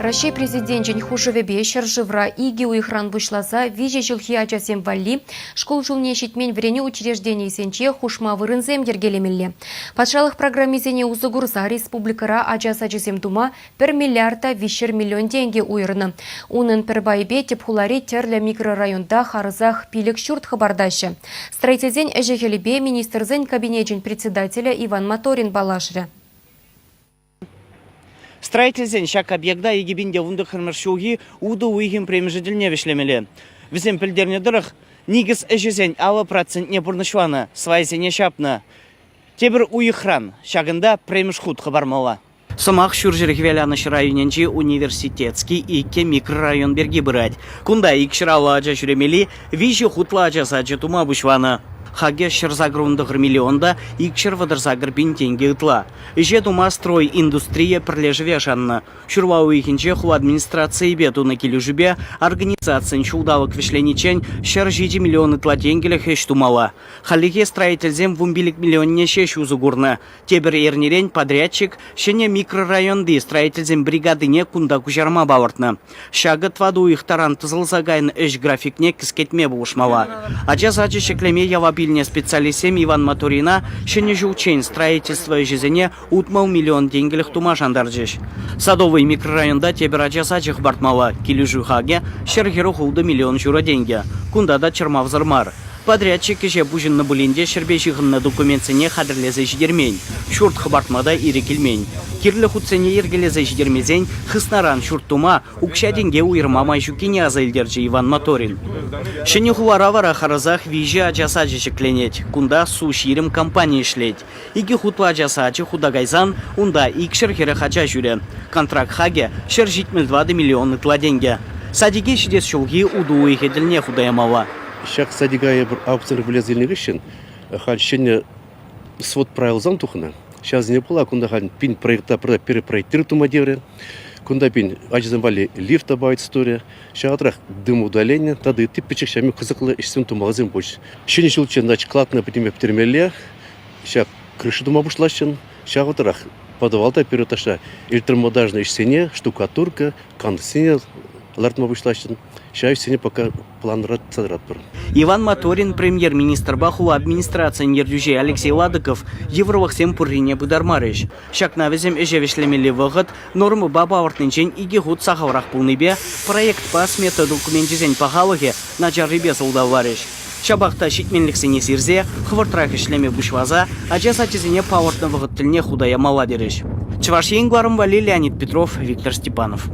Россия президент Жень Хушевебе шыржывра иги уйхран вышлаза виже жылхи ачасем валли школ жылне шитмен врене учреждений сенче хушма вырынзем ергелемелле. Патшалық программизене узыгурза республикара ачас ачасем тума 1 миллиарда 500 миллион тенге уйрыны. Унын пербайбе тепхулари терлі микрорайонда харызах пилік шурт хабардашы. Строительзен әжегелебе министрзен кабинетжен председателя Иван Моторин балашыры. Строительзен шак объекта егибинде вунды хырмыршуги уды уйхим премежеділіне вешлемелі. Візем пілдерне дұрық, нигіз әжезен 50% не бұрнышваны, свайзене шапны. Тебір уйхран, шагында премежхуд хабармала. Самах шуржерих веляныш районенчи университетский ике микрорайон берги бырать. Кунда икшрала аджа жүремели, вижи хутла аджа саджа тума бушваны. Хаге шырзагрунды миллионда икшер вадырзагр бин тенге ытла. Иже тума строй индустрия пірлежеве жанны. Шурва уйхинче ху администрации бетуны келюжібе организациян шулдавык вишленичен шыр 7 миллион ытла тенгелі хэш тумала. Халиге строительзем вумбилик миллионне шеш узугурны. Тебір ернерен подрядчик шене микрорайонды строительзем бригадыне кунда кужарма бавыртны. Шагыт ваду ихтаран тызылзагайын эш графикне кіскетме бұлышмала. Ача сачы шеклеме явабилне специалистем Иван Моторина шене жучен строительство жизне утмал миллион тенгелих тума жандаржеш. Садовый микрорайонда тебір ача сачых бартмала. Келюжу хаге шергеру хулды миллион жура деньги. Кундада чермав зармар. Подрядчик кеше бужин на булинде шербешихын на документсене хадрлезе жидермень. Шурт хабартмада ири келмень. Кирлі худсене ергелезе жидермезень хыснаран шурттума укша денге уйырма майшукине азайлдерчі Иван Моторин. Шене хуаравара харазах вижи ачасачы шекленет. Кунда су ширим компания шлеть. Иги хутла ачасачы худагайзан унда икшер херехача жүре. Контракт хаге шер 20 миллион ытла деньги. Садиге шидес шулги уду уйхеділне худаямала. Шак садигая бір аукцион влезелінгі үшін, шене свод правил зам тухына. Сейчас не было, кунда хан пин проекта перепроектир тума девре, кунда пин ажизам вали лифта бавит история, шагатрах дым удаления, тады типичек шами кызыклы ишсен тумалазем больше. Шене шулчен кладна потеме птермеле, шак крыша тума бушлащен, шагатрах подвалта переташа электромонтажная ишсене, штукатурка, кондиционер, лартма бушлащен. Пока план Иван Моторин, премьер-министр Баху, администрация Нердюжей Алексей Ладыков, Евровахсем Пуррине Будармарыш. Шак навезем эжевешлемели выгод, нормы баба ортненчен и гигут сахаврах пулныбе, проект по смета документизень пахалыге на джаррибе солдаварыш. Шабахта щитменліксене сирзе, хвартрах ишлеме бушваза, а джасатизене пауэртна выгод тільне худая маладерыш. Чваш Енгварым Вали, Леонид Петров, Виктор Степанов.